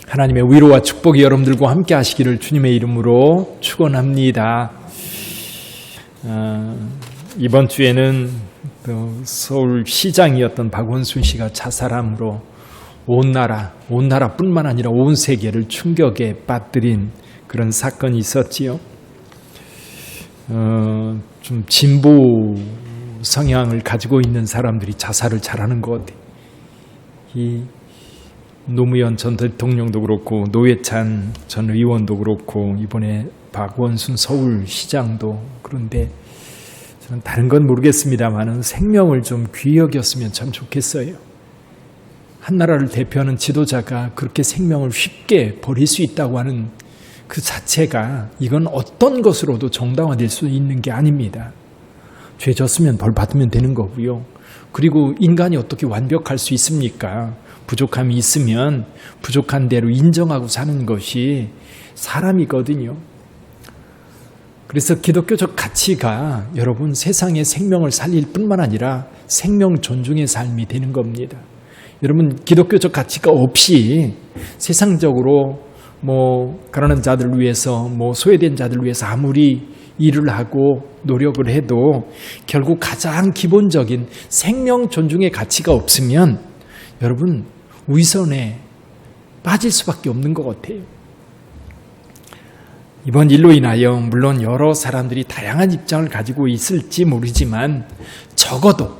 하나님의 위로와 축복이 여러분들과 함께 하시기를 주님의 이름으로 축원합니다. 이번 주에는 서울시장이었던 박원순 씨가 자살함으로 온 나라뿐만 아니라 온 세계를 충격에 빠뜨린 그런 사건이 있었지요. 좀 진보 성향을 가지고 있는 사람들이 자살을 잘하는 것 같아요. 이 노무현 전 대통령도 그렇고 노회찬 전 의원도 그렇고 이번에 박원순 서울시장도. 그런데 저는 다른 건 모르겠습니다만은 생명을 좀 귀히 여겼으면 참 좋겠어요. 한 나라를 대표하는 지도자가 그렇게 생명을 쉽게 버릴 수 있다고 하는 그 자체가 이건 어떤 것으로도 정당화될 수 있는 게 아닙니다. 죄 졌으면 벌 받으면 되는 거고요. 그리고 인간이 어떻게 완벽할 수 있습니까? 부족함이 있으면 부족한 대로 인정하고 사는 것이 사람이거든요. 그래서 기독교적 가치가 여러분 세상의 생명을 살릴 뿐만 아니라 생명 존중의 삶이 되는 겁니다. 여러분 기독교적 가치가 없이 세상적으로 가난한 자들을 위해서 소외된 자들을 위해서 아무리 일을 하고 노력을 해도 결국 가장 기본적인 생명 존중의 가치가 없으면 여러분 위선에 빠질 수밖에 없는 것 같아요. 이번 일로 인하여 물론 여러 사람들이 다양한 입장을 가지고 있을지 모르지만 적어도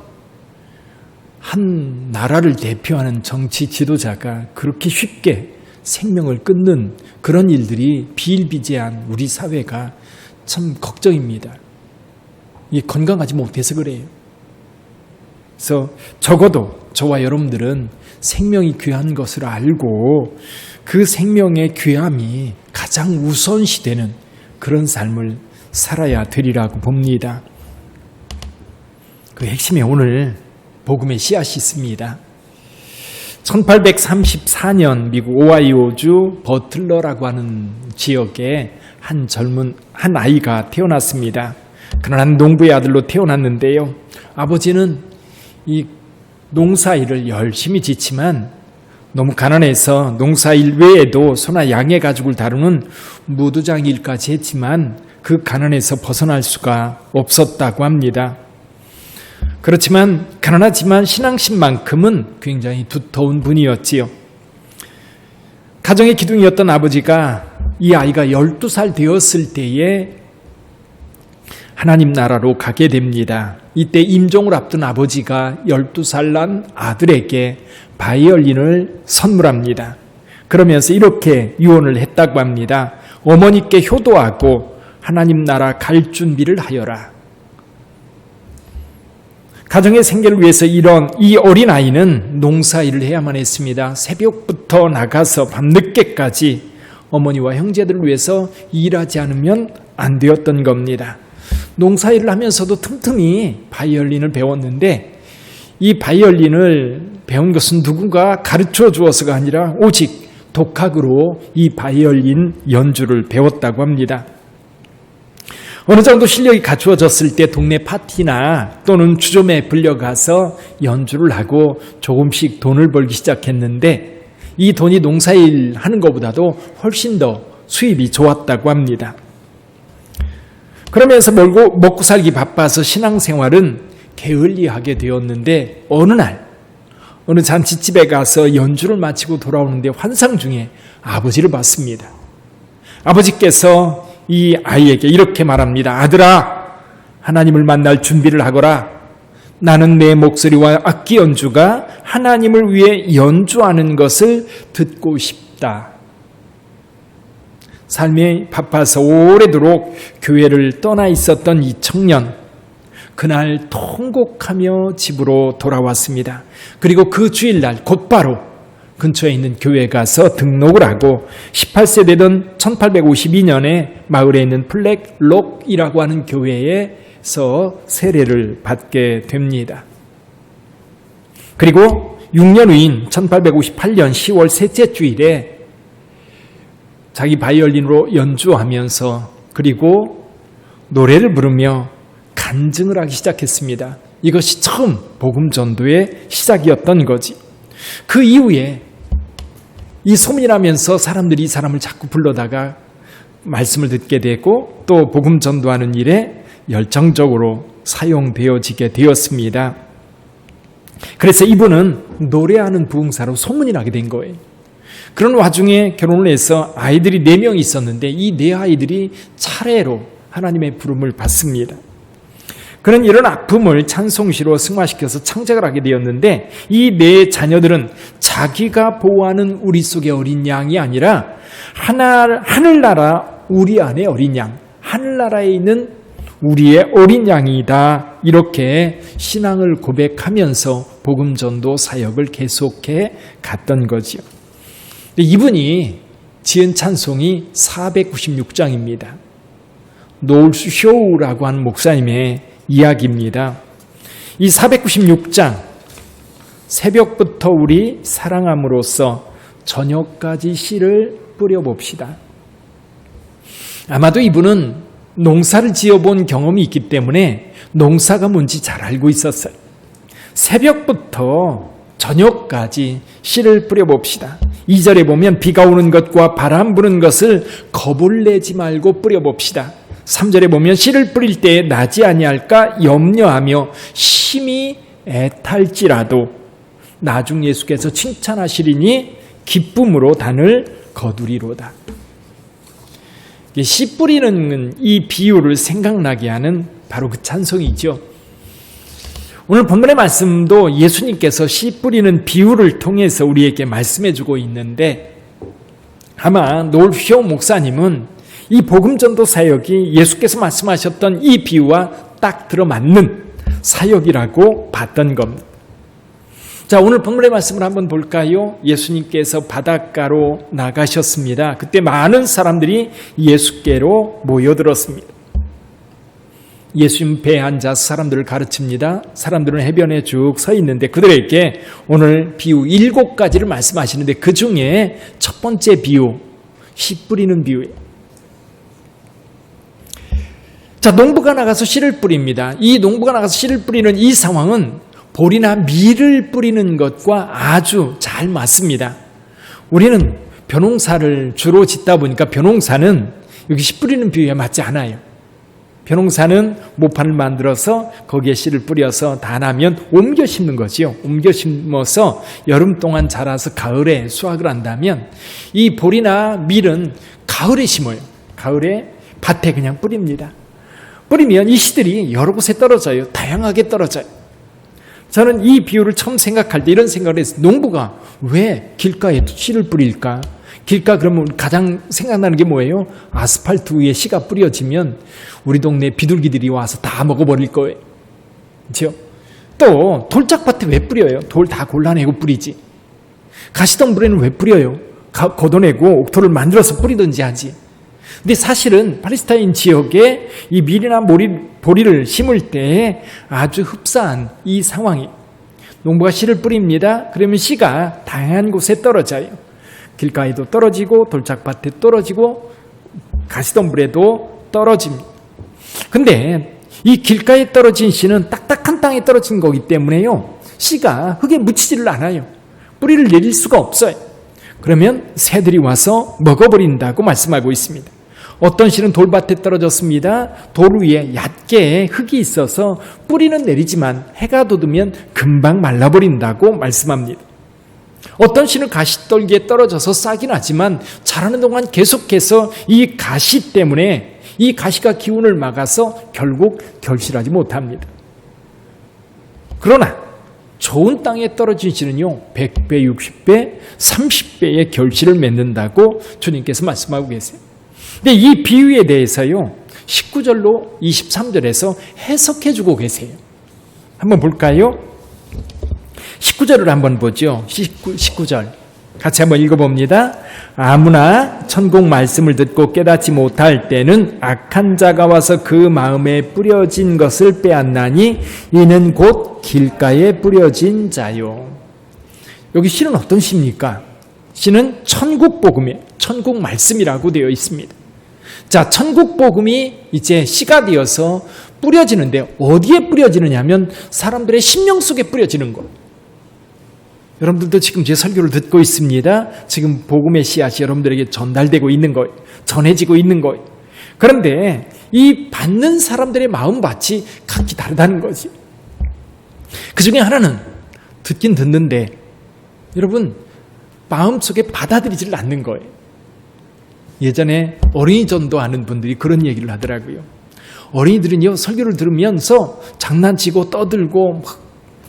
한 나라를 대표하는 정치 지도자가 그렇게 쉽게 생명을 끊는 그런 일들이 비일비재한 우리 사회가 참 걱정입니다. 이게 건강하지 못해서 그래요. 그래서 적어도 저와 여러분들은 생명이 귀한 것을 알고 그 생명의 귀함이 가장 우선시되는 그런 삶을 살아야 되리라고 봅니다. 그 핵심에 오늘 복음의 씨앗이 있습니다. 1834년 미국 오하이오주 버틀러라고 하는 지역에 한 아이가 태어났습니다. 그는 한 농부의 아들로 태어났는데요. 아버지는 이 농사일을 열심히 짓지만 너무 가난해서 농사일 외에도 소나 양의 가죽을 다루는 무두장 일까지 했지만 그 가난에서 벗어날 수가 없었다고 합니다. 그렇지만 가난하지만 신앙심만큼은 굉장히 두터운 분이었지요. 가정의 기둥이었던 아버지가 이 아이가 12살 되었을 때에 하나님 나라로 가게 됩니다. 이때 임종을 앞둔 아버지가 12살 난 아들에게 바이올린을 선물합니다. 그러면서 이렇게 유언을 했다고 합니다. 어머니께 효도하고 하나님 나라 갈 준비를 하여라. 가정의 생계를 위해서 이 어린아이는 농사일을 해야만 했습니다. 새벽부터 나가서 밤늦게까지 어머니와 형제들을 위해서 일하지 않으면 안 되었던 겁니다. 농사일을 하면서도 틈틈이 바이올린을 배웠는데 이 바이올린을 배운 것은 누군가 가르쳐 주어서가 아니라 오직 독학으로 이 바이올린 연주를 배웠다고 합니다. 어느 정도 실력이 갖추어졌을 때 동네 파티나 또는 주점에 불려가서 연주를 하고 조금씩 돈을 벌기 시작했는데 이 돈이 농사일 하는 것보다도 훨씬 더 수입이 좋았다고 합니다. 그러면서 먹고 살기 바빠서 신앙생활은 게을리하게 되었는데 어느 잔치집에 가서 연주를 마치고 돌아오는데 환상 중에 아버지를 봤습니다. 아버지께서 이 아이에게 이렇게 말합니다. 아들아, 하나님을 만날 준비를 하거라. 나는 내 목소리와 악기 연주가 하나님을 위해 연주하는 것을 듣고 싶다. 삶이 바빠서 오래도록 교회를 떠나 있었던 이 청년, 그날 통곡하며 집으로 돌아왔습니다. 그리고 그 주일날 곧바로 근처에 있는 교회에 가서 등록을 하고 18세 되던 1852년에 마을에 있는 플렉록이라고 하는 교회에서 세례를 받게 됩니다. 그리고 6년 후인 1858년 10월 셋째 주일에 자기 바이올린으로 연주하면서 그리고 노래를 부르며 간증을 하기 시작했습니다. 이것이 처음 복음 전도의 시작이었던 거지. 그 이후에 이 소문이 나면서 사람들이 이 사람을 자꾸 불러다가 말씀을 듣게 되고 또 복음 전도하는 일에 열정적으로 사용되어지게 되었습니다. 그래서 이분은 노래하는 부흥사로 소문이 나게 된 거예요. 그런 와중에 결혼을 해서 아이들이 4명이 있었는데 이 4아이들이 차례로 하나님의 부름을 받습니다. 그는 이런 아픔을 찬송시로 승화시켜서 창작을 하게 되었는데 이 4 자녀들은 자기가 보호하는 우리 속의 어린 양이 아니라 하늘나라 우리 안에 어린 양, 하늘나라에 있는 우리의 어린 양이다. 이렇게 신앙을 고백하면서 복음전도 사역을 계속해 갔던 거지요. 이분이 지은 찬송이 496장입니다. 노을 쇼우라고 하는 목사님의 이야기입니다. 이 496장, 새벽부터 우리 사랑함으로써 저녁까지 씨를 뿌려봅시다. 아마도 이분은 농사를 지어본 경험이 있기 때문에 농사가 뭔지 잘 알고 있었어요. 새벽부터 저녁까지 씨를 뿌려봅시다. 2절에 보면 비가 오는 것과 바람 부는 것을 겁을 내지 말고 뿌려봅시다. 3절에 보면 씨를 뿌릴 때에 나지 아니할까 염려하며 심히 애탈지라도 나중 예수께서 칭찬하시리니 기쁨으로 단을 거두리로다. 씨 뿌리는 이 비유를 생각나게 하는 바로 그 찬송이죠. 오늘 본문의 말씀도 예수님께서 씨 뿌리는 비유를 통해서 우리에게 말씀해주고 있는데 아마 노을쇼 목사님은 이 복음전도 사역이 예수께서 말씀하셨던 이 비유와 딱 들어맞는 사역이라고 봤던 겁니다. 자, 오늘 본문의 말씀을 한번 볼까요? 예수님께서 바닷가로 나가셨습니다. 그때 많은 사람들이 예수께로 모여들었습니다. 예수님 배에 앉아서 사람들을 가르칩니다. 사람들은 해변에 쭉 서 있는데 그들에게 오늘 비유 7가지를 말씀하시는데 그 중에 첫 번째 비유, 씨 뿌리는 비유예요. 자, 농부가 나가서 씨를 뿌립니다. 이 농부가 나가서 씨를 뿌리는 이 상황은 보리나 밀을 뿌리는 것과 아주 잘 맞습니다. 우리는 벼농사를 주로 짓다 보니까 벼농사는 여기 씨 뿌리는 비유에 맞지 않아요. 벼농사는 모판을 만들어서 거기에 씨를 뿌려서 다 나면 옮겨 심는 거지요. 옮겨 심어서 여름 동안 자라서 가을에 수확을 한다면 이 보리나 밀은 가을에 심어요. 가을에 밭에 그냥 뿌립니다. 뿌리면 이 씨들이 여러 곳에 떨어져요. 다양하게 떨어져요. 저는 이 비유를 처음 생각할 때 이런 생각을 했어요. 농부가 왜 길가에 씨를 뿌릴까? 길가 그러면 가장 생각나는 게 뭐예요? 아스팔트 위에 씨가 뿌려지면 우리 동네 비둘기들이 와서 다 먹어버릴 거예요. 그렇죠? 또 돌짝밭에 왜 뿌려요? 돌 다 골라내고 뿌리지. 가시덤불에는 왜 뿌려요? 걷어내고 옥토를 만들어서 뿌리든지 하지. 근데 사실은 팔레스타인 지역에 이 밀이나 보리를 심을 때 아주 흡사한 이 상황이 농부가 씨를 뿌립니다. 그러면 씨가 다양한 곳에 떨어져요. 길가에도 떨어지고 돌짝밭에 떨어지고 가시덤불에도 떨어집니다. 근데 이 길가에 떨어진 씨는 딱딱한 땅에 떨어진 거기 때문에요. 씨가 흙에 묻히지를 않아요. 뿌리를 내릴 수가 없어요. 그러면 새들이 와서 먹어버린다고 말씀하고 있습니다. 어떤 씨는 돌밭에 떨어졌습니다. 돌 위에 얕게 흙이 있어서 뿌리는 내리지만 해가 돋으면 금방 말라버린다고 말씀합니다. 어떤 씨는 가시떨기에 떨어져서 싹이 나지만 자라는 동안 계속해서 이 가시 때문에 이 가시가 기운을 막아서 결국 결실하지 못합니다. 그러나 좋은 땅에 떨어진 씨는요 100배, 60배, 30배의 결실을 맺는다고 주님께서 말씀하고 계세요. 근데 이 비유에 대해서요 19절로 23절에서 해석해 주고 계세요. 한번 볼까요? 19절을 한번 보죠. 19절 같이 한번 읽어봅니다. 아무나 천국 말씀을 듣고 깨닫지 못할 때는 악한 자가 와서 그 마음에 뿌려진 것을 빼앗나니 이는 곧 길가에 뿌려진 자요. 여기 씨는 어떤 씨입니까? 씨는 천국 복음이에요. 천국 말씀이라고 되어 있습니다. 자, 천국 복음이 이제 씨가 되어서 뿌려지는데 어디에 뿌려지느냐 하면 사람들의 심령 속에 뿌려지는 것. 여러분들도 지금 제 설교를 듣고 있습니다. 지금 복음의 씨앗이 여러분들에게 전달되고 있는 거예요. 전해지고 있는 거예요. 그런데 이 받는 사람들의 마음밭이 각기 다르다는 거지. 그 중에 하나는 듣긴 듣는데 여러분 마음속에 받아들이지를 않는 거예요. 예전에 어린이 전도하는 분들이 그런 얘기를 하더라고요. 어린이들은요 설교를 들으면서 장난치고 떠들고 막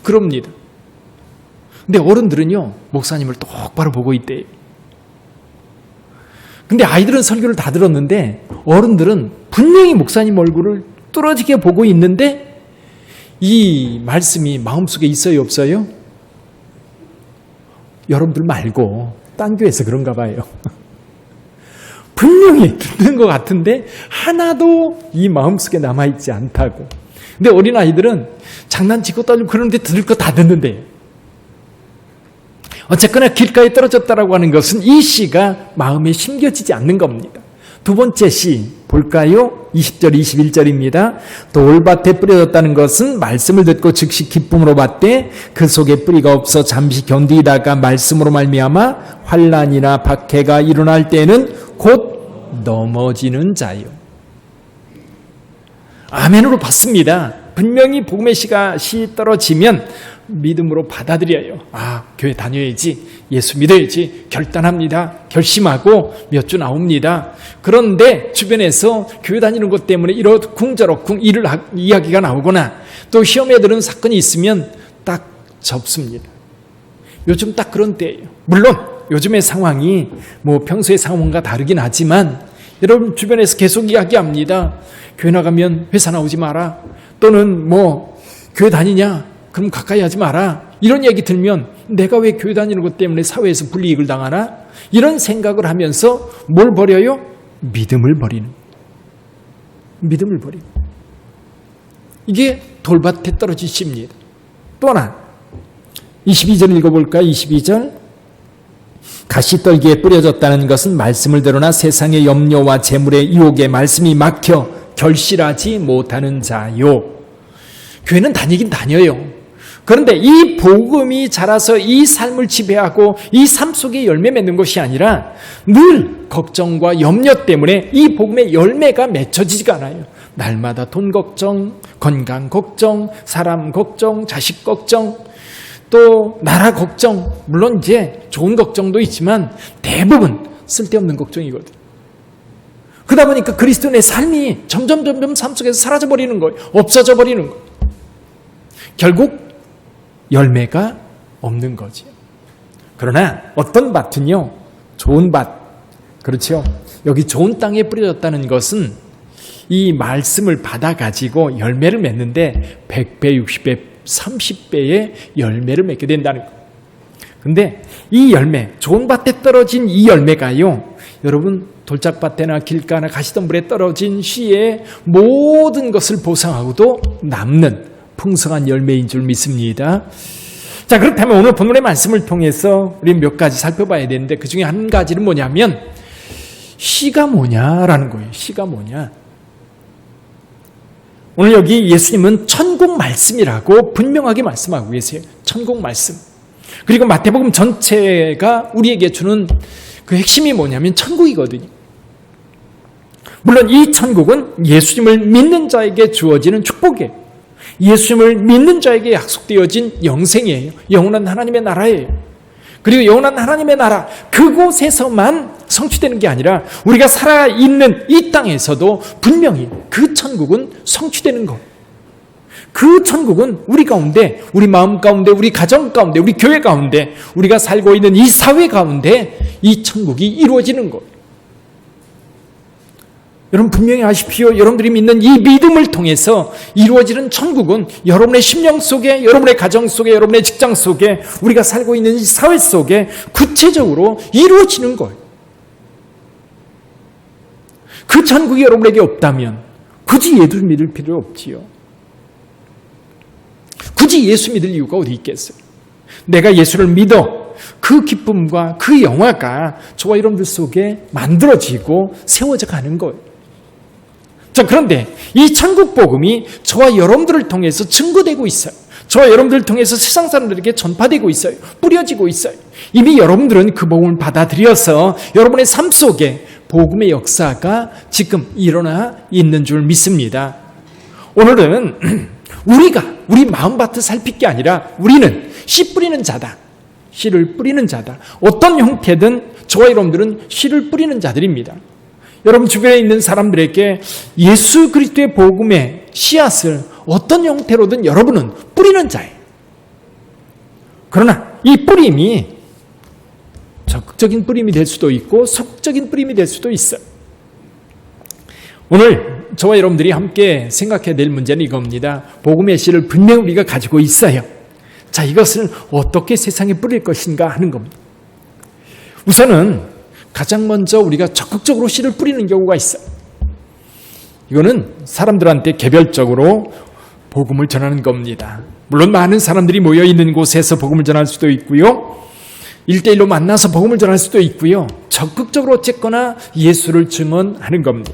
그럽니다. 근데 어른들은요 목사님을 똑바로 보고 있대요. 근데 아이들은 설교를 다 들었는데 어른들은 분명히 목사님 얼굴을 뚫어지게 보고 있는데 이 말씀이 마음속에 있어요 없어요? 여러분들 말고 딴 교회에서 그런가 봐요. 분명히 듣는 것 같은데 하나도 이 마음속에 남아있지 않다고. 근데 어린아이들은 장난치고 떠들고 그러는데 들을 거 다 듣는데 어쨌거나 길가에 떨어졌다라고 하는 것은 이 씨가 마음에 심겨지지 않는 겁니다. 두 번째 씨 볼까요? 20절 21절입니다. 돌밭에 뿌려졌다는 것은 말씀을 듣고 즉시 기쁨으로 받되 그 속에 뿌리가 없어 잠시 견디다가 말씀으로 말미암아 환난이나 박해가 일어날 때에는 곧 넘어지는 자요. 아멘으로 받습니다. 분명히 복음의 씨앗이 떨어지면 믿음으로 받아들여요. 아, 교회 다녀야지, 예수 믿어야지 결단합니다. 결심하고 몇 주 나옵니다. 그런데 주변에서 교회 다니는 것 때문에 이러쿵저러쿵 이야기가 나오거나 또 시험에 들은 사건이 있으면 딱 접습니다. 요즘 딱 그런 때예요. 물론 요즘의 상황이 뭐 평소의 상황과 다르긴 하지만 여러분 주변에서 계속 이야기합니다. 교회 나가면 회사 나오지 마라. 또는 뭐 교회 다니냐? 그럼 가까이 하지 마라. 이런 얘기 들면 내가 왜 교회 다니는 것 때문에 사회에서 불이익을 당하나? 이런 생각을 하면서 뭘 버려요? 믿음을 버리는. 믿음을 버리는. 이게 돌밭에 떨어진 씨입니다. 또 하나 22절 읽어볼까요? 22절 가시떨기에 뿌려졌다는 것은 말씀을 들으나 세상의 염려와 재물의 유혹에 말씀이 막혀 결실하지 못하는 자요. 교회는 다니긴 다녀요. 그런데 이 복음이 자라서 이 삶을 지배하고 이 삶 속에 열매 맺는 것이 아니라 늘 걱정과 염려 때문에 이 복음의 열매가 맺혀지지가 않아요. 날마다 돈 걱정, 건강 걱정, 사람 걱정, 자식 걱정, 또 나라 걱정, 물론 이제 좋은 걱정도 있지만 대부분 쓸데없는 걱정이거든요. 그러다 보니까 그리스도인의 삶이 점점 삶 속에서 사라져버리는 거예요. 없어져 버리는 거예요. 결국 열매가 없는 거지. 그러나 어떤 밭은요, 좋은 밭, 그렇죠. 여기 좋은 땅에 뿌려졌다는 것은 이 말씀을 받아가지고 열매를 맺는데 100배, 60배, 30배의 열매를 맺게 된다는 거예요. 근데 이 열매, 좋은 밭에 떨어진 이 열매가요, 여러분 돌짝밭에나 길가나 가시덤불에 떨어진 씨의 모든 것을 보상하고도 남는 풍성한 열매인 줄 믿습니다. 자, 그렇다면 오늘 본문의 말씀을 통해서 우리 몇 가지 살펴봐야 되는데 그 중에 한 가지는 뭐냐면 씨가 뭐냐라는 거예요. 씨가 뭐냐. 오늘 여기 예수님은 천국 말씀이라고 분명하게 말씀하고 계세요. 천국 말씀. 그리고 마태복음 전체가 우리에게 주는 그 핵심이 뭐냐면 천국이거든요. 물론 이 천국은 예수님을 믿는 자에게 주어지는 축복이에요. 예수님을 믿는 자에게 약속되어진 영생이에요. 영원한 하나님의 나라예요. 그리고 영원한 하나님의 나라, 그곳에서만 성취되는 게 아니라 우리가 살아있는 이 땅에서도 분명히 그 천국은 성취되는 거예요. 그 천국은 우리 가운데, 우리 마음 가운데, 우리 가정 가운데, 우리 교회 가운데, 우리가 살고 있는 이 사회 가운데 이 천국이 이루어지는 거예요. 여러분 분명히 아십시오. 여러분들이 믿는 이 믿음을 통해서 이루어지는 천국은 여러분의 심령 속에, 여러분의 가정 속에, 여러분의 직장 속에, 우리가 살고 있는 이 사회 속에 구체적으로 이루어지는 거예요. 그 천국이 여러분에게 없다면 굳이 예수 믿을 필요 없지요. 굳이 예수 믿을 이유가 어디 있겠어요? 내가 예수를 믿어 그 기쁨과 그 영화가 저와 여러분들 속에 만들어지고 세워져 가는 거예요. 자, 그런데 이 천국 복음이 저와 여러분들을 통해서 증거되고 있어요. 저와 여러분들을 통해서 세상 사람들에게 전파되고 있어요. 뿌려지고 있어요. 이미 여러분들은 그 복음을 받아들여서 여러분의 삶 속에 복음의 역사가 지금 일어나 있는 줄 믿습니다. 오늘은 우리 마음밭을 살필 게 아니라 우리는 씨 뿌리는 자다. 씨를 뿌리는 자다. 어떤 형태든 저와 여러분들은 씨를 뿌리는 자들입니다. 여러분 주변에 있는 사람들에게 예수 그리스도의 복음의 씨앗을 어떤 형태로든 여러분은 뿌리는 자예요. 그러나 이 뿌림이 적극적인 뿌림이 될 수도 있고 소극적인 뿌림이 될 수도 있어요. 오늘 저와 여러분들이 함께 생각해야 될 문제는 이겁니다. 복음의 씨를 분명히 우리가 가지고 있어요. 자, 이것을 어떻게 세상에 뿌릴 것인가 하는 겁니다. 우선은 가장 먼저 우리가 적극적으로 씨를 뿌리는 경우가 있어요. 이거는 사람들한테 개별적으로 복음을 전하는 겁니다. 물론 많은 사람들이 모여 있는 곳에서 복음을 전할 수도 있고요. 1대1로 만나서 복음을 전할 수도 있고요. 적극적으로 어쨌거나 예수를 증언하는 겁니다.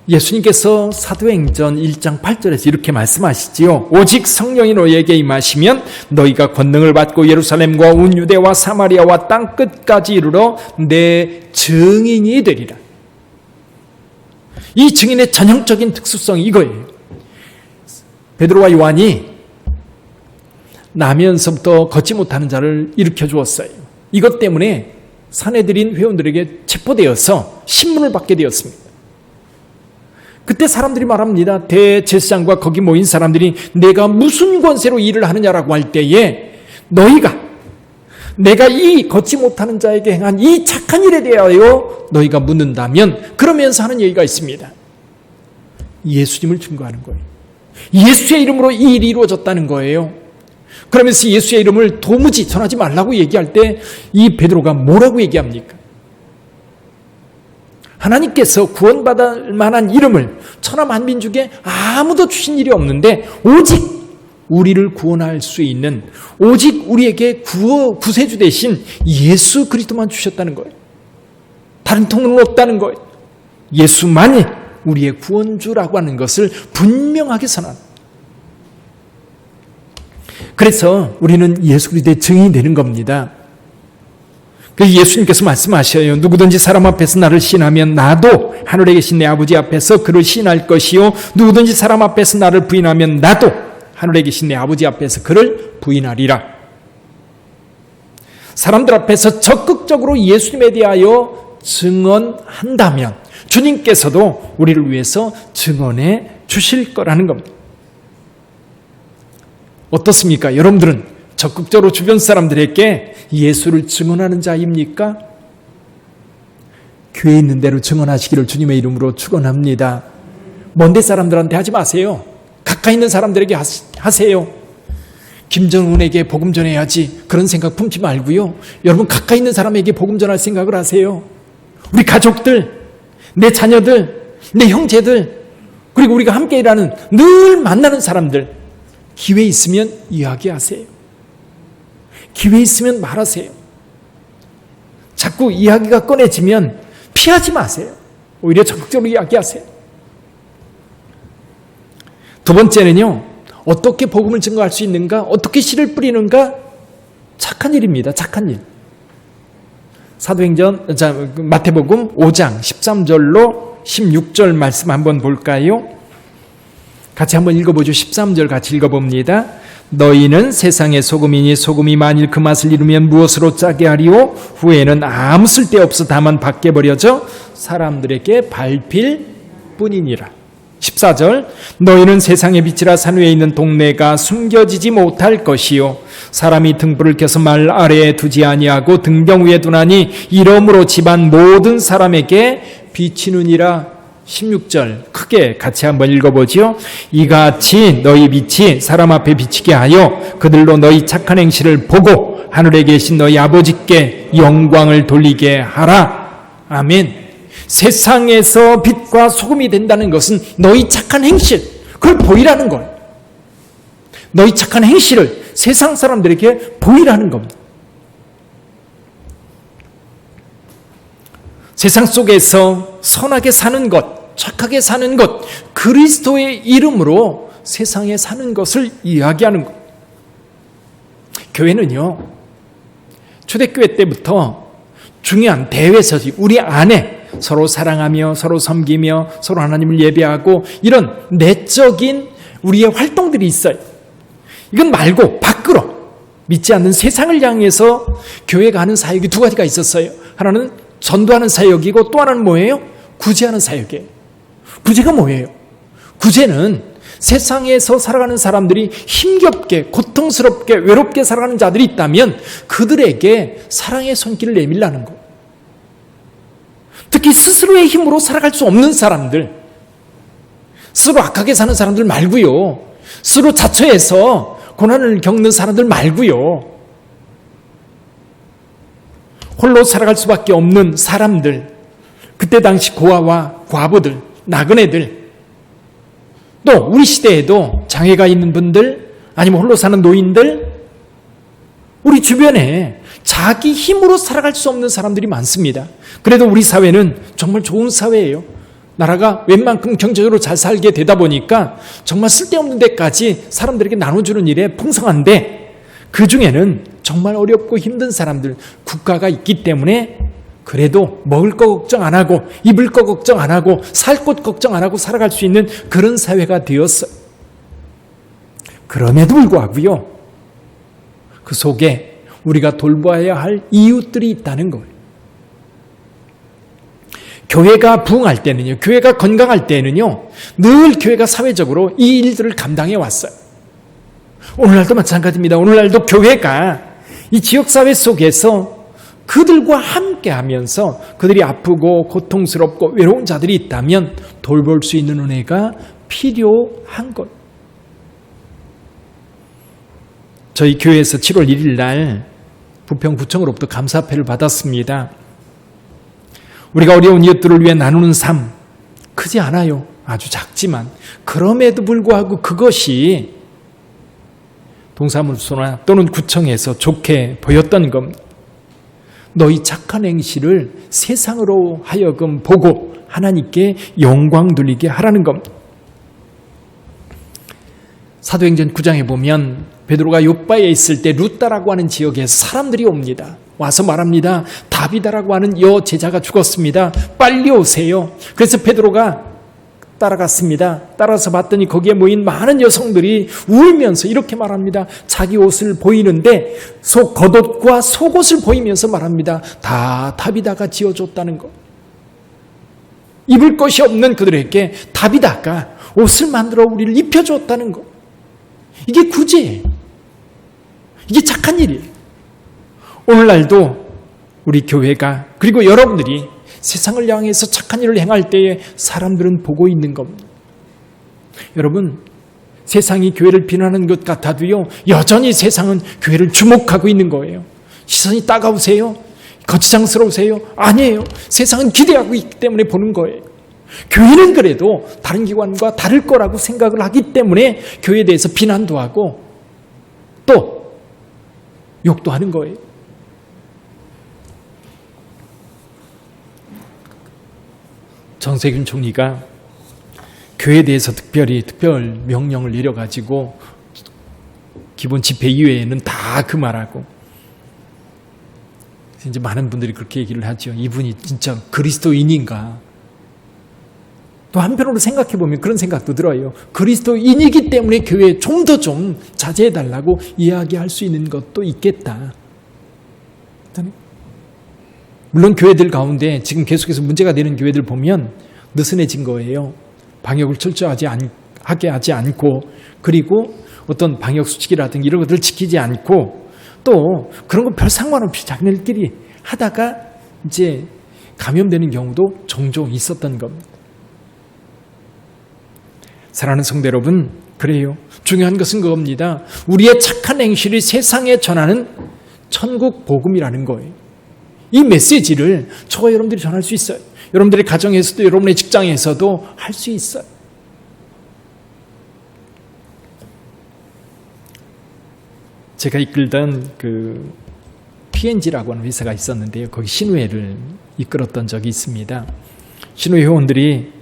예수님께서 사도행전 1장 8절에서 이렇게 말씀하시지요. 오직 성령이 너희에게 임하시면 너희가 권능을 받고 예루살렘과 온 유대와 사마리아와 땅 끝까지 이르러 내 증인이 되리라. 이 증인의 전형적인 특수성이 이거예요. 베드로와 요한이 나면서부터 걷지 못하는 자를 일으켜 주었어요. 이것 때문에 사내들인 회원들에게 체포되어서 신문을 받게 되었습니다. 그때 사람들이 말합니다. 대제사장과 거기 모인 사람들이 내가 무슨 권세로 일을 하느냐라고 할 때에 내가 이 걷지 못하는 자에게 행한 이 착한 일에 대하여 너희가 묻는다면 그러면서 하는 얘기가 있습니다. 예수님을 증거하는 거예요. 예수의 이름으로 이 일이 이루어졌다는 거예요. 그러면서 예수의 이름을 도무지 전하지 말라고 얘기할 때 이 베드로가 뭐라고 얘기합니까? 하나님께서 구원받을 만한 이름을 천하 만민 중에 아무도 주신 일이 없는데 오직 우리를 구원할 수 있는 오직 우리에게 구세주 대신 예수 그리스도만 주셨다는 거예요. 다른 통로는 없다는 거예요. 예수만이 우리의 구원주라고 하는 것을 분명하게 선언합니다. 그래서 우리는 예수 그리스도의 증인이 되는 겁니다. 예수님께서 말씀하셔요. 누구든지 사람 앞에서 나를 시인하면 나도 하늘에 계신 내 아버지 앞에서 그를 시인할 것이요 누구든지 사람 앞에서 나를 부인하면 나도 하늘에 계신 내 아버지 앞에서 그를 부인하리라. 사람들 앞에서 적극적으로 예수님에 대하여 증언한다면 주님께서도 우리를 위해서 증언해 주실 거라는 겁니다. 어떻습니까? 여러분들은 적극적으로 주변 사람들에게 예수를 증언하는 자입니까? 교회에 있는 대로 증언하시기를 주님의 이름으로 축원합니다. 먼데 사람들한테 하지 마세요. 가까이 있는 사람들에게 하세요. 김정은에게 복음 전해야지 그런 생각 품지 말고요. 여러분 가까이 있는 사람에게 복음 전할 생각을 하세요. 우리 가족들, 내 자녀들, 내 형제들, 그리고 우리가 함께 일하는 늘 만나는 사람들 기회 있으면 이야기하세요. 기회 있으면 말하세요. 자꾸 이야기가 꺼내지면 피하지 마세요. 오히려 적극적으로 이야기하세요. 두 번째는요. 어떻게 복음을 증거할 수 있는가? 어떻게 씨를 뿌리는가? 착한 일입니다. 착한 일. 마태복음 5장 13절로 16절 말씀 한번 볼까요? 같이 한번 읽어보죠. 13절 같이 읽어봅니다. 너희는 세상의 소금이니 소금이 만일 그 맛을 잃으면 무엇으로 짜게 하리오? 후에는 아무 쓸데없어 다만 밖에 버려져 사람들에게 밟힐 뿐이니라. 14절 너희는 세상의 빛이라 산 위에 있는 동네가 숨겨지지 못할 것이요 사람이 등불을 켜서 말 아래에 두지 아니하고 등병 위에 두나니 이러므로 집안 모든 사람에게 비치느니라. 16절 크게 같이 한번 읽어보지요. 이같이 너희 빛이 사람 앞에 비치게 하여 그들로 너희 착한 행실을 보고 하늘에 계신 너희 아버지께 영광을 돌리게 하라. 아멘. 세상에서 빛과 소금이 된다는 것은 너희 착한 행실, 그걸 보이라는 거예요. 너희 착한 행실을 세상 사람들에게 보이라는 겁니다. 세상 속에서 선하게 사는 것, 착하게 사는 것, 그리스도의 이름으로 세상에 사는 것을 이야기하는 것. 교회는요, 초대교회 때부터 중요한 대외서지, 우리 안에 서로 사랑하며 서로 섬기며 서로 하나님을 예배하고 이런 내적인 우리의 활동들이 있어요. 이건 말고 밖으로 믿지 않는 세상을 향해서 교회가 하는 사역이 두 가지가 있었어요. 하나는 전도하는 사역이고 또 하나는 뭐예요? 구제하는 사역이에요. 구제가 뭐예요? 구제는 세상에서 살아가는 사람들이 힘겹게 고통스럽게 외롭게 살아가는 자들이 있다면 그들에게 사랑의 손길을 내밀라는 것. 특히 스스로의 힘으로 살아갈 수 없는 사람들, 스스로 악하게 사는 사람들 말고요, 스스로 자처해서 고난을 겪는 사람들 말고요, 홀로 살아갈 수밖에 없는 사람들, 그때 당시 고아와 과부들, 나그네들, 또 우리 시대에도 장애가 있는 분들, 아니면 홀로 사는 노인들, 우리 주변에 자기 힘으로 살아갈 수 없는 사람들이 많습니다. 그래도 우리 사회는 정말 좋은 사회예요. 나라가 웬만큼 경제적으로 잘 살게 되다 보니까 정말 쓸데없는 데까지 사람들에게 나눠주는 일에 풍성한데, 그 중에는 정말 어렵고 힘든 사람들, 국가가 있기 때문에 그래도 먹을 거 걱정 안 하고 입을 거 걱정 안 하고 살 곳 걱정 안 하고 살아갈 수 있는 그런 사회가 되었어요. 그럼에도 불구하고요, 그 속에 우리가 돌봐야 할 이웃들이 있다는 거예요. 교회가 부흥할 때는요, 교회가 건강할 때는요, 늘 교회가 사회적으로 이 일들을 감당해 왔어요. 오늘날도 마찬가지입니다. 오늘날도 교회가 이 지역사회 속에서 그들과 함께 하면서 그들이 아프고 고통스럽고 외로운 자들이 있다면 돌볼 수 있는 은혜가 필요한 것. 저희 교회에서 7월 1일 날 부평구청으로부터 감사패를 받았습니다. 우리가 어려운 이웃들을 위해 나누는 삶, 크지 않아요. 아주 작지만 그럼에도 불구하고 그것이 동사무소나 또는 구청에서 좋게 보였던 겁니다. 너희 착한 행실을 세상으로 하여금 보고 하나님께 영광 돌리게 하라는 겁니다. 사도행전 9장에 보면 베드로가 욥바에 있을 때 루다라고 하는 지역에 사람들이 옵니다. 와서 말합니다. 다비다라고 하는 여제자가 죽었습니다. 빨리 오세요. 그래서 베드로가 따라갔습니다. 따라서 봤더니 거기에 모인 많은 여성들이 울면서 이렇게 말합니다. 자기 옷을 보이는데 겉옷과 속옷을 보이면서 말합니다. 다 다비다가 지어줬다는 것. 입을 것이 없는 그들에게 다비다가 옷을 만들어 우리를 입혀줬다는 것. 이게 구제예요. 이게 착한 일이에요. 오늘날도 우리 교회가, 그리고 여러분들이 세상을 향해서 착한 일을 행할 때에 사람들은 보고 있는 겁니다. 여러분, 세상이 교회를 비난하는 것 같아도요, 여전히 세상은 교회를 주목하고 있는 거예요. 시선이 따가우세요? 거치장스러우세요? 아니에요. 세상은 기대하고 있기 때문에 보는 거예요. 교회는 그래도 다른 기관과 다를 거라고 생각을 하기 때문에 교회에 대해서 비난도 하고 또 욕도 하는 거예요. 정세균 총리가 교회에 대해서 특별 명령을 내려가지고 기본 집회 이외에는 다 그 말하고, 이제 많은 분들이 그렇게 얘기를 하죠. 이분이 진짜 그리스도인인가? 또 한편으로 생각해보면 그런 생각도 들어요. 그리스도인이기 때문에 교회에 좀 더 좀 자제해달라고 이야기할 수 있는 것도 있겠다. 물론 교회들 가운데 지금 계속해서 문제가 되는 교회들 보면 느슨해진 거예요. 방역을 철저하게 하지 않고, 그리고 어떤 방역 수칙이라든지 이런 것들을 지키지 않고, 또 그런 거 별 상관없이 자기네들끼리 하다가 이제 감염되는 경우도 종종 있었던 겁니다. 사랑하는 성도 여러분, 그래요. 중요한 것은 그겁니다. 우리의 착한 행실이 세상에 전하는 천국 복음이라는 거예요. 이 메시지를 저와 여러분들이 전할 수 있어요. 여러분들의 가정에서도 여러분의 직장에서도 할 수 있어요. 제가 이끌던 그 P&G라고 하는 회사가 있었는데요. 거기 신우회를 이끌었던 적이 있습니다. 신우회 회원들이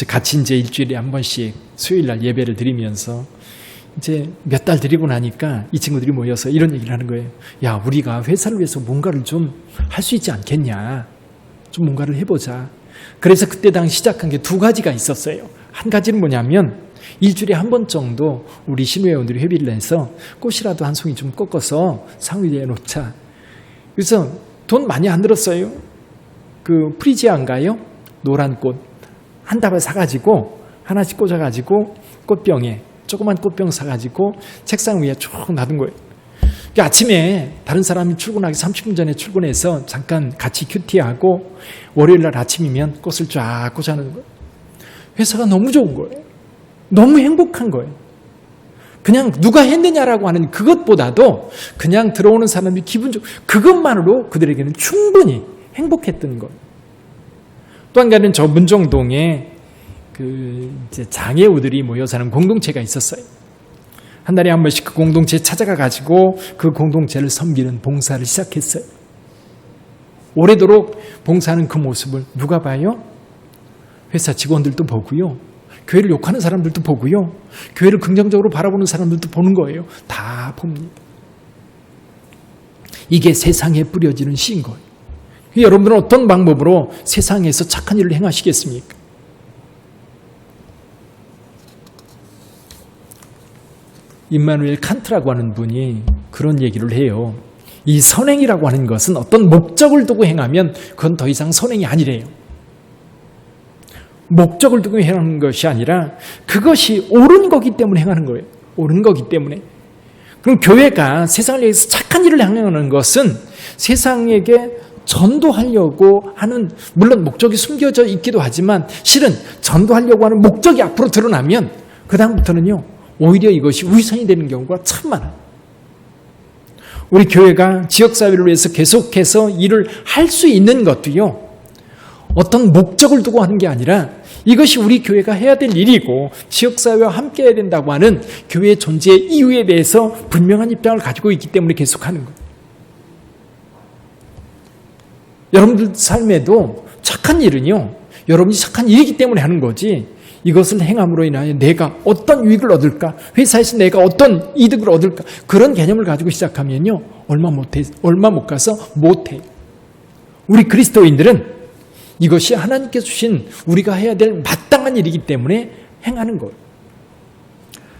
같이 이제 일주일에 한 번씩 수요일 날 예배를 드리면서 이제 몇 달 드리고 나니까 이 친구들이 모여서 이런 얘기를 하는 거예요. 야, 우리가 회사를 위해서 뭔가를 좀 할 수 있지 않겠냐. 좀 뭔가를 해보자. 그래서 그때 당시 시작한 게 두 가지가 있었어요. 한 가지는 뭐냐면 일주일에 한 번 정도 우리 신회원들이 회비를 내서 꽃이라도 한 송이 좀 꺾어서 상위에 놓자. 그래서 돈 많이 안 들었어요. 그 프리지아인가요? 노란 꽃 한 다발 사가지고 하나씩 꽂아가지고 꽃병에 조그만 꽃병 사가지고 책상 위에 쭉 놔둔 거예요. 그러니까 아침에 다른 사람이 출근하기 30분 전에 출근해서 잠깐 같이 큐티하고 월요일 날 아침이면 꽃을 쫙 꽂아놓는 거예요. 회사가 너무 좋은 거예요. 너무 행복한 거예요. 그냥 누가 했느냐라고 하는 그것보다도 그냥 들어오는 사람이 기분 좋고 그것만으로 그들에게는 충분히 행복했던 거예요. 또 한 가지는 저 문정동에 이제 장애우들이 모여 사는 공동체가 있었어요. 한 달에 한 번씩 그 공동체에 찾아가 가지고 그 공동체를 섬기는 봉사를 시작했어요. 오래도록 봉사하는 그 모습을 누가 봐요? 회사 직원들도 보고요. 교회를 욕하는 사람들도 보고요. 교회를 긍정적으로 바라보는 사람들도 보는 거예요. 다 봅니다. 이게 세상에 뿌려지는 씨인 거예요. 여러분들은 어떤 방법으로 세상에서 착한 일을 행하시겠습니까? 임마누엘 칸트라고 하는 분이 그런 얘기를 해요. 이 선행이라고 하는 것은 어떤 목적을 두고 행하면 그건 더 이상 선행이 아니래요. 목적을 두고 행하는 것이 아니라 그것이 옳은 거기 때문에 행하는 거예요. 옳은 거기 때문에. 그럼 교회가 세상을 위해서 착한 일을 행하는 것은 세상에게 전도하려고 하는, 물론 목적이 숨겨져 있기도 하지만 실은 전도하려고 하는 목적이 앞으로 드러나면 그 다음부터는요 오히려 이것이 위선이 되는 경우가 참 많아요. 우리 교회가 지역사회를 위해서 계속해서 일을 할 수 있는 것도요 어떤 목적을 두고 하는 게 아니라 이것이 우리 교회가 해야 될 일이고 지역사회와 함께 해야 된다고 하는 교회의 존재 이유에 대해서 분명한 입장을 가지고 있기 때문에 계속하는 거예요. 여러분들 삶에도 착한 일은요 여러분이 착한 일이기 때문에 하는 거지 이것을 행함으로 인하여 내가 어떤 유익을 얻을까, 회사에서 내가 어떤 이득을 얻을까 그런 개념을 가지고 시작하면요 얼마 못 가서 못해. 우리 그리스도인들은 이것이 하나님께서 주신 우리가 해야 될 마땅한 일이기 때문에 행하는 거예요.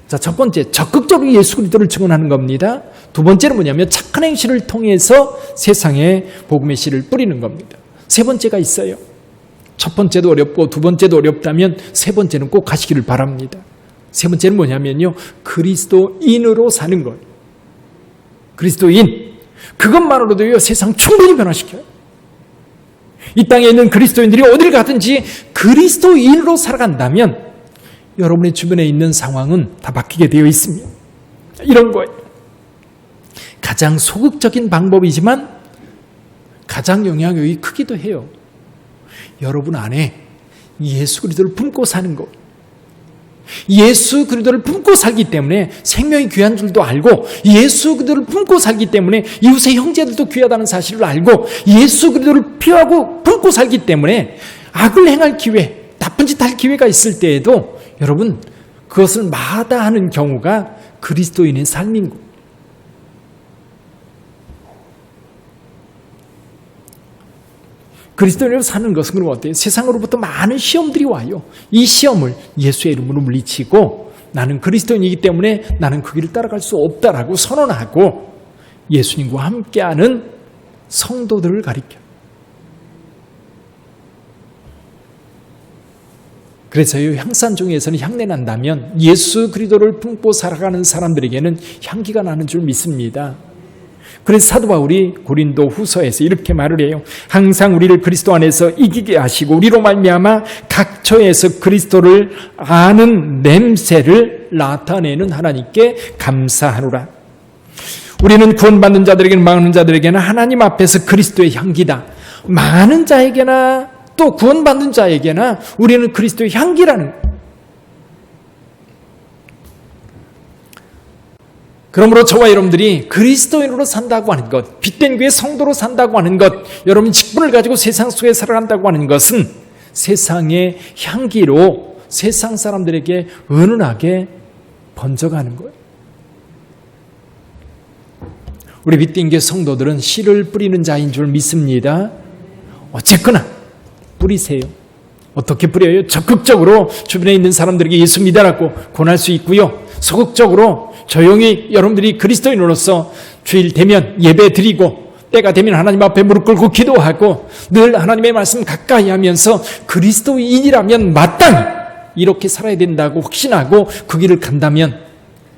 자, 첫 번째 적극적으로 예수 그리스도를 증언하는 겁니다. 두 번째는 뭐냐면 착한 행실을 통해서 세상에 복음의 씨를 뿌리는 겁니다. 세 번째가 있어요. 첫 번째도 어렵고 두 번째도 어렵다면 세 번째는 꼭 가시기를 바랍니다. 세 번째는 뭐냐면요 그리스도인으로 사는 거예요. 그리스도인 그것만으로도요 세상 충분히 변화시켜요. 이 땅에 있는 그리스도인들이 어디를 가든지 그리스도인으로 살아간다면 여러분의 주변에 있는 상황은 다 바뀌게 되어 있습니다. 이런 거예요. 가장 소극적인 방법이지만 가장 영향력이 크기도 해요. 여러분 안에 예수 그리스도를 품고 사는 것. 예수 그리스도를 품고 살기 때문에 생명이 귀한 줄도 알고 예수 그리스도를 품고 살기 때문에 이웃의 형제들도 귀하다는 사실을 알고 예수 그리스도를 피하고 품고 살기 때문에 악을 행할 기회, 나쁜 짓 할 기회가 있을 때에도 여러분 그것을 마다하는 경우가 그리스도인의 삶인 것. 그리스도인으로 사는 것은 그럼 어때요? 세상으로부터 많은 시험들이 와요. 이 시험을 예수의 이름으로 물리치고 나는 그리스도인이기 때문에 나는 그 길을 따라갈 수 없다라고 선언하고 예수님과 함께하는 성도들을 가리켜요. 그래서요 향산종에서는 향내 난다면 예수 그리스도를 품고 살아가는 사람들에게는 향기가 나는 줄 믿습니다. 그래서 사도 바울이 고린도 후서에서 이렇게 말을 해요. 항상 우리를 그리스도 안에서 이기게 하시고 우리로 말미암아 각 처에서 그리스도를 아는 냄새를 나타내는 하나님께 감사하노라. 우리는 구원받는 자들에게는 많은 자들에게는 하나님 앞에서 그리스도의 향기다. 많은 자에게나 또 구원받는 자에게나 우리는 그리스도의 향기라는 거예요. 그러므로 저와 여러분들이 그리스도인으로 산다고 하는 것, 빛된 교회 성도로 산다고 하는 것, 여러분이 직분을 가지고 세상 속에 살아간다고 하는 것은 세상의 향기로 세상 사람들에게 은은하게 번져가는 거예요. 우리 빗딩교 성도들은 씨를 뿌리는 자인 줄 믿습니다. 어쨌거나 뿌리세요. 어떻게 뿌려요? 적극적으로 주변에 있는 사람들에게 예수 믿으라고 권할 수 있고요. 소극적으로 조용히 여러분들이 그리스도인으로서 주일 되면 예배 드리고 때가 되면 하나님 앞에 무릎 꿇고 기도하고 늘 하나님의 말씀 가까이 하면서 그리스도인이라면 마땅히 이렇게 살아야 된다고 확신하고 그 길을 간다면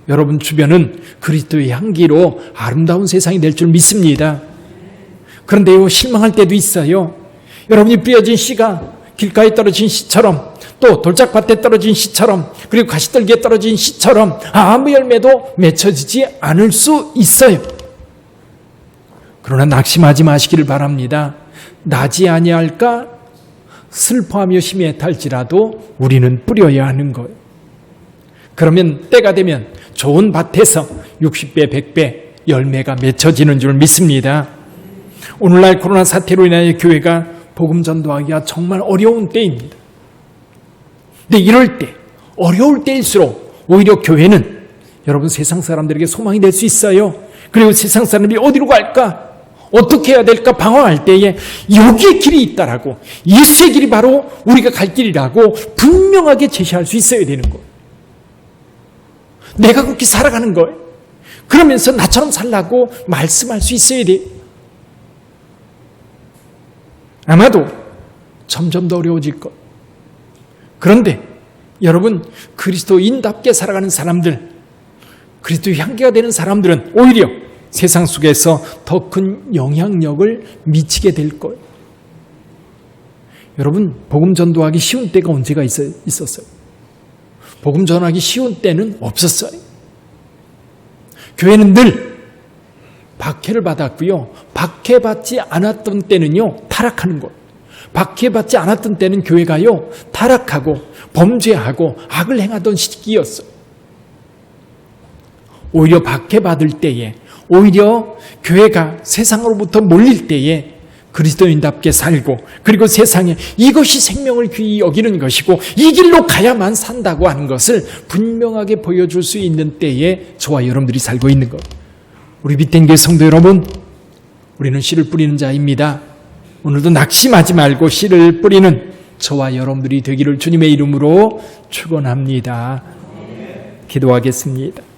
여러분 주변은 그리스도의 향기로 아름다운 세상이 될 줄 믿습니다. 그런데요, 실망할 때도 있어요. 여러분이 뿌려진 씨가 길가에 떨어진 씨처럼 또 돌짝밭에 떨어진 씨처럼 그리고 가시떨기에 떨어진 씨처럼 아무 열매도 맺혀지지 않을 수 있어요. 그러나 낙심하지 마시기를 바랍니다. 나지 아니할까 슬퍼하며 심히 탈지라도 우리는 뿌려야 하는 거예요. 그러면 때가 되면 좋은 밭에서 60배, 100배 열매가 맺혀지는 줄 믿습니다. 오늘날 코로나 사태로 인하여 교회가 복음 전도하기가 정말 어려운 때입니다. 근데 이럴 때, 어려울 때일수록 오히려 교회는 여러분 세상 사람들에게 소망이 될 수 있어요. 그리고 세상 사람들이 어디로 갈까? 어떻게 해야 될까 방황할 때에 여기에 길이 있다라고, 예수의 길이 바로 우리가 갈 길이라고 분명하게 제시할 수 있어야 되는 거예요. 내가 그렇게 살아가는 거예요. 그러면서 나처럼 살라고 말씀할 수 있어야 돼요. 아마도 점점 더 어려워질 것. 그런데 여러분 그리스도인답게 살아가는 사람들, 그리스도의 향기가 되는 사람들은 오히려 세상 속에서 더 큰 영향력을 미치게 될 거예요. 여러분 복음 전도하기 쉬운 때가 언제가 있었어요? 복음 전하기 쉬운 때는 없었어요. 교회는 늘 박해를 받았고요. 박해받지 않았던 때는요, 타락하는 것. 박해받지 않았던 때는 교회가요, 타락하고 범죄하고 악을 행하던 시기였어요. 오히려 박해받을 때에, 오히려 교회가 세상으로부터 몰릴 때에 그리스도인답게 살고, 그리고 세상에 이것이 생명을 귀히 여기는 것이고 이 길로 가야만 산다고 하는 것을 분명하게 보여줄 수 있는 때에 저와 여러분들이 살고 있는 것. 우리 빗땡교회 성도 여러분, 우리는 씨를 뿌리는 자입니다. 오늘도 낙심하지 말고 씨를 뿌리는 저와 여러분들이 되기를 주님의 이름으로 축원합니다. 기도하겠습니다.